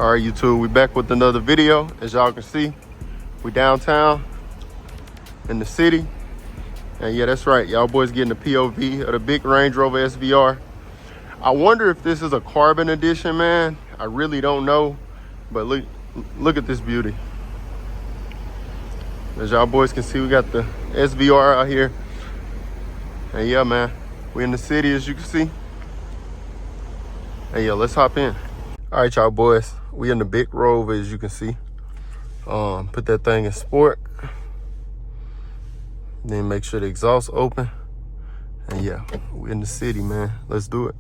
All right, YouTube, we back with another video. As y'all can see, we downtown in the city. And yeah, that's right, y'all boys getting the POV of the big Range Rover SVR. I wonder if this is a carbon edition, man. I really don't know, but look at this beauty. As y'all boys can see, we got the SVR out here. And yeah, man, we in the city, as you can see. And yeah, let's hop in. All right, y'all boys, we in the big Rover, as you can see. Put that thing in sport. Then make sure the exhaust open. And yeah, we in the city, man. Let's do it.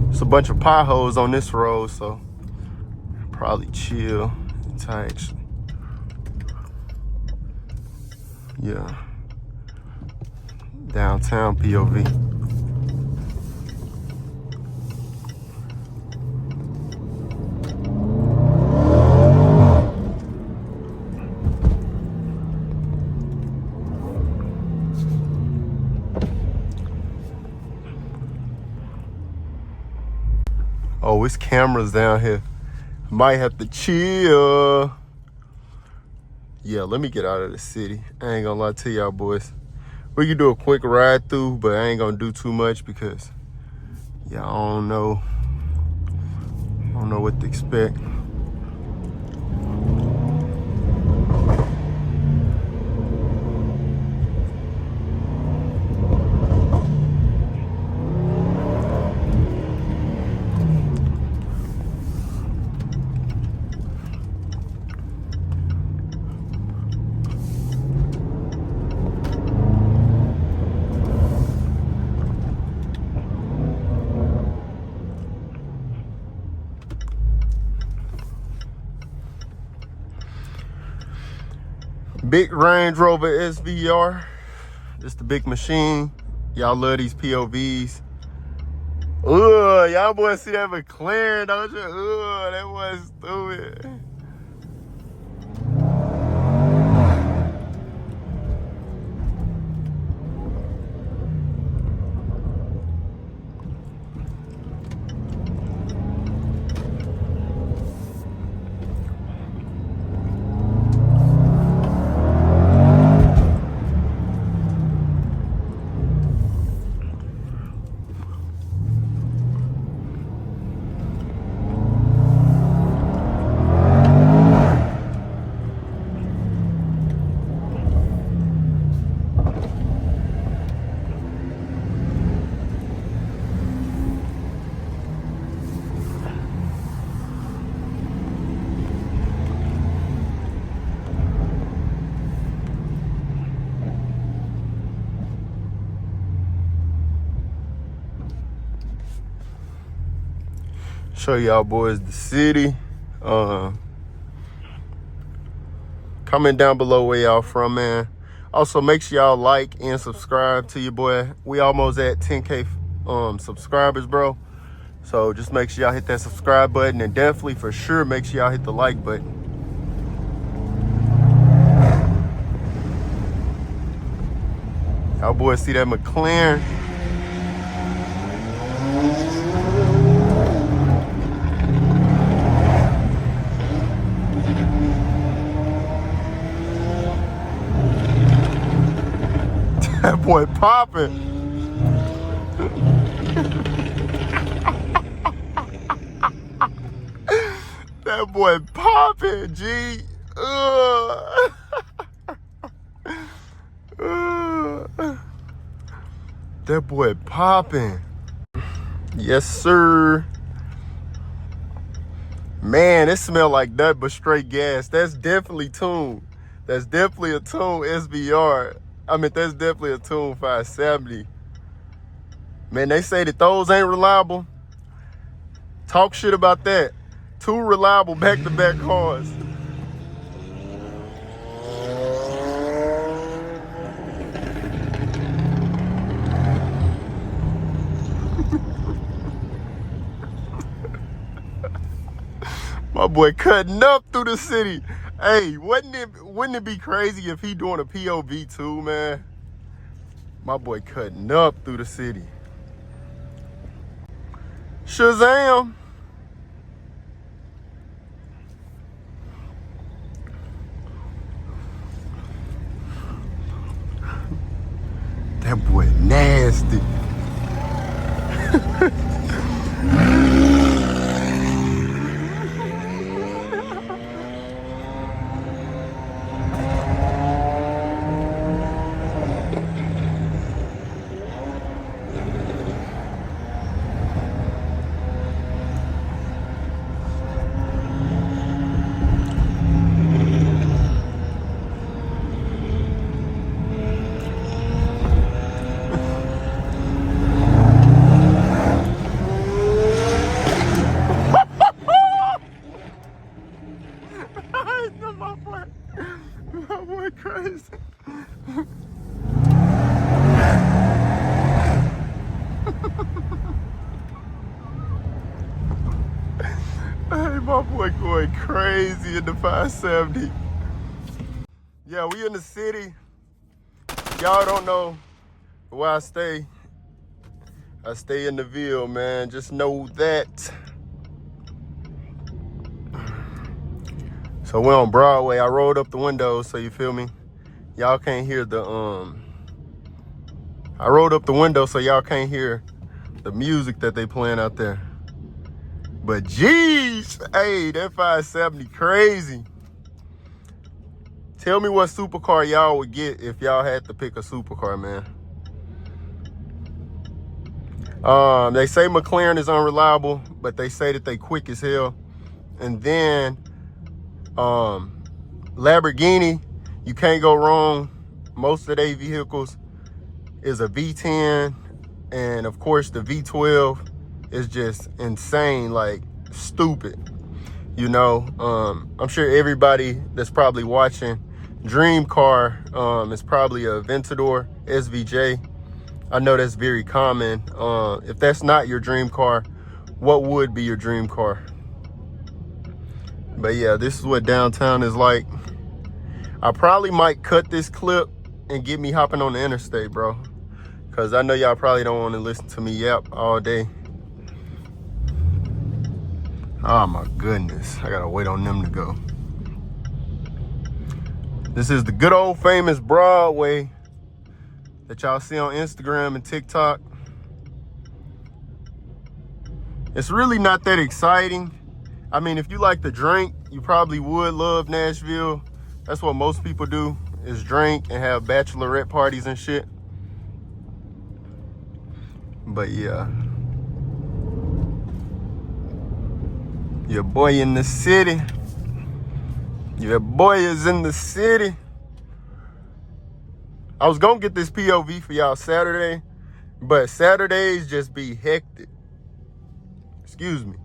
It's a bunch of potholes on this road, so probably chill until I actually, yeah. Downtown POV. Oh, it's cameras down here. Might have to chill. Yeah, let me get out of the city. I ain't gonna lie to y'all boys. We can do a quick ride through, but I ain't gonna do too much because, yeah, I don't know what to expect. Big Range Rover SVR, just a big machine. Y'all love these POVs. Ugh, y'all boys see that McLaren, don't you? Ugh, that was stupid. Show y'all boys the city. Comment down below where y'all from, man. Also, make sure y'all like and subscribe to your boy. We almost at 10K subscribers, bro. So just make sure y'all hit that subscribe button, and definitely for sure make sure y'all hit the like button. Y'all boys see that McLaren? That boy popping. That boy popping, G. That boy popping. Yes, sir. Man, it smell like nothing but straight gas. That's definitely tuned. That's definitely a tuned SVR. I mean, that's definitely a tuned 570. Man, they say that those ain't reliable. Talk shit about that. Two reliable back-to-back cars. My boy cutting up through the city. Hey, wouldn't it be crazy if he doing a POV too, man? My boy cutting up through the city. Shazam! That boy nasty. My boy crazy. Hey, my boy going crazy in the 570. Yeah, we in the city. Y'all don't know where I stay. I stay in the Ville, man. Just know that. So we're on Broadway. I rolled up the windows, so you feel me? Y'all can't hear the I rolled up the window so y'all can't hear the music that they playing out there. But geez, hey, that 570 crazy. Tell me what supercar y'all would get if y'all had to pick a supercar, man. They say McLaren is unreliable, but they say that they quick as hell. And then Lamborghini, you can't go wrong. Most of their vehicles is a V10, and of course the V12 is just insane, like stupid. You know, I'm sure everybody that's probably watching dream car is probably a Aventador SVJ. I know that's very common. If that's not your dream car, what would be your dream car? But yeah, this is what downtown is like. I probably might cut this clip and get me hopping on the interstate, bro. Cause I know y'all probably don't want to listen to me yap all day. Oh my goodness, I gotta wait on them to go. This is the good old famous Broadway that y'all see on Instagram and TikTok. It's really not that exciting. I mean, if you like to drink, you probably would love Nashville. That's what most people do, is drink and have bachelorette parties and shit. But yeah, your boy in the city. Your boy is in the city. I was gonna get this POV for y'all Saturday, but Saturdays just be hectic. Excuse me.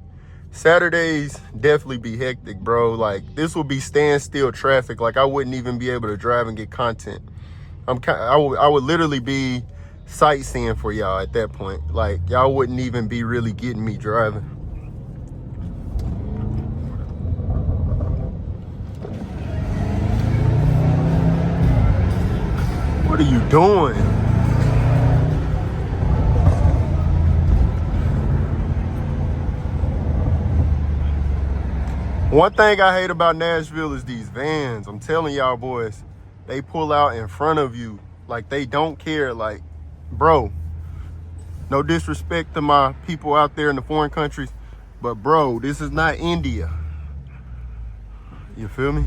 Saturdays definitely be hectic, bro. Like, this will be standstill traffic. Like, I wouldn't even be able to drive and get content. I would literally be sightseeing for y'all at that point. Like, y'all wouldn't even be really getting me driving. What are you doing? One thing I hate about Nashville is these vans. I'm telling y'all boys, they pull out in front of you like they don't care. Like, bro, no disrespect to my people out there in the foreign countries, but bro, this is not India. You feel me?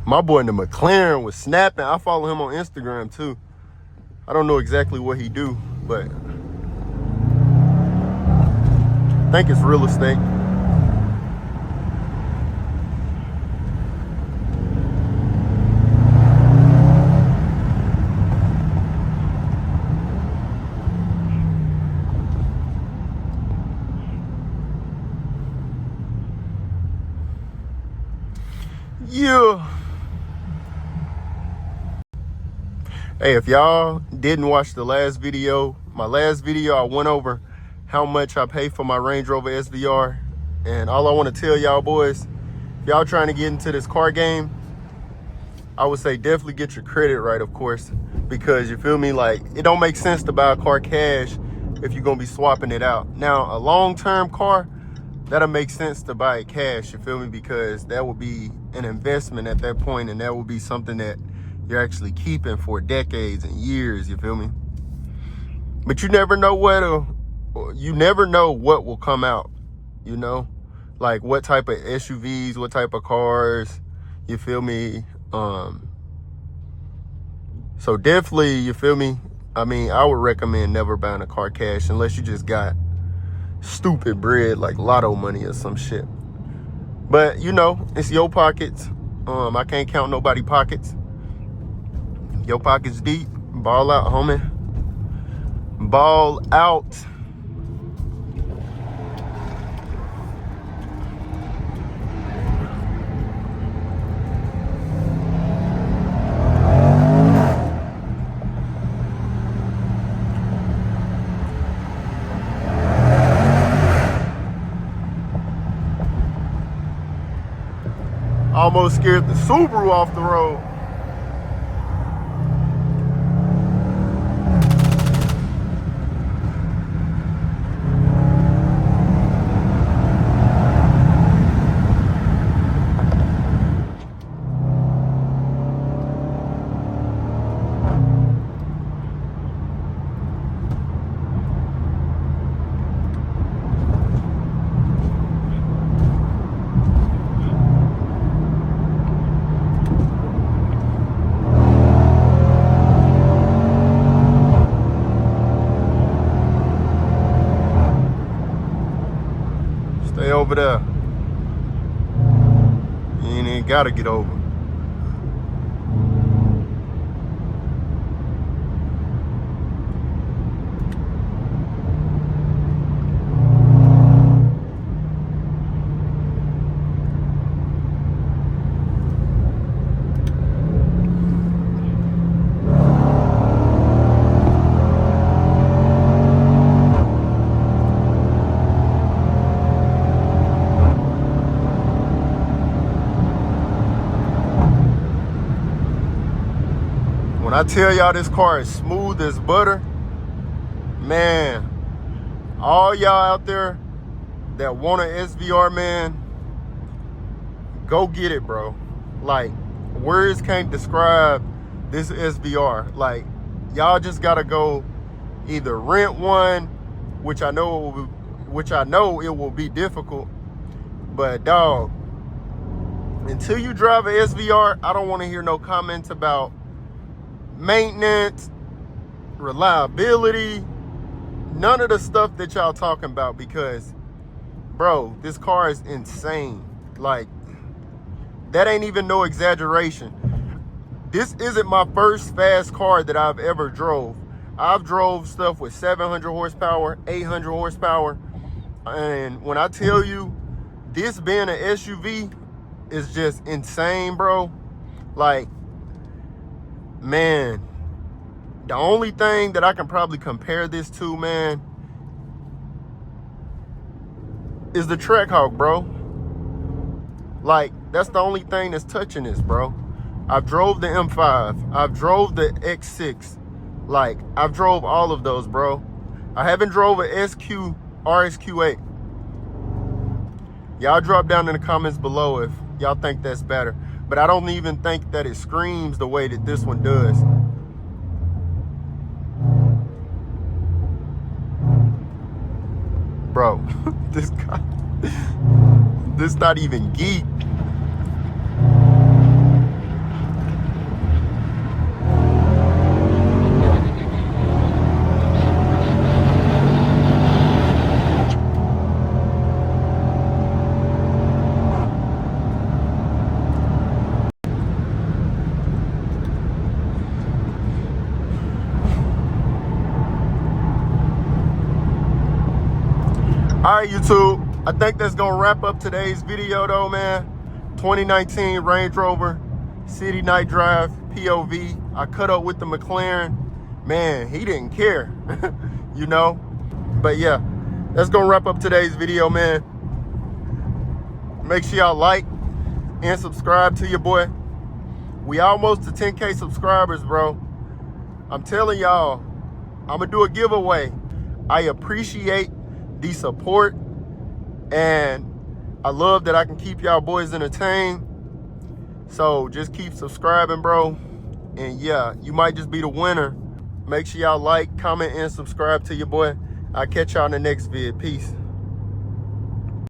My boy in the McLaren was snapping. I follow him on Instagram too. I don't know exactly what he do, but I think it's real estate. Yeah. Hey, if y'all didn't watch the last video, my last video, I went over how much I pay for my Range Rover SVR. And all I want to tell y'all boys, if y'all trying to get into this car game, I would say definitely get your credit right, of course, because you feel me, like it don't make sense to buy a car cash if you're gonna be swapping it out. Now, a long-term car, that'll make sense to buy it cash, you feel me, because that will be an investment at that point, and that will be something that you're actually keeping for decades and years, you feel me? But you never know what will come out, you know? Like what type of SUVs, what type of cars, you feel me? So definitely, you feel me? I mean, I would recommend never buying a car cash unless you just got stupid bread like lotto money or some shit. But you know, it's your pockets. I can't count nobody pockets. Your pockets deep. Ball out, homie. Ball out. Almost scared the Subaru off the road. Stay over there. You ain't even gotta get over. When I tell y'all this car is smooth as butter, man, all y'all out there that want an SVR, man, go get it, bro. Like, words can't describe this SVR. Like, y'all just gotta go either rent one, which I know it will be difficult, but dog, until you drive a SVR, I don't want to hear no comments about maintenance, reliability, none of the stuff that y'all talking about, because bro, this car is insane. Like, that ain't even no exaggeration. This isn't my first fast car that I've ever drove. I've drove stuff with 700 horsepower, 800 horsepower, and when I tell you this being an SUV is just insane, bro. Like, man, the only thing that I can probably compare this to, man, is the Trackhawk, bro. Like, that's the only thing that's touching this, bro. I've drove the M5. I've drove the X6. Like, I've drove all of those, bro. I haven't drove a SQ RSQ8. Y'all drop down in the comments below if y'all think that's better. But I don't even think that it screams the way that this one does. Bro, this guy, this not even geek. All right, YouTube, I think that's gonna wrap up today's video though, man. 2019 Range Rover City Night Drive POV. I cut up with the McLaren. Man, he didn't care, you know? But yeah, that's gonna wrap up today's video, man. Make sure y'all like and subscribe to your boy. We almost to 10K subscribers, bro. I'm telling y'all, I'm gonna do a giveaway. I appreciate the support, and I love that I can keep y'all boys entertained. So just keep subscribing, bro. And yeah, you might just be the winner. Make sure y'all like, comment, and subscribe to your boy. I'll catch y'all in the next vid. Peace.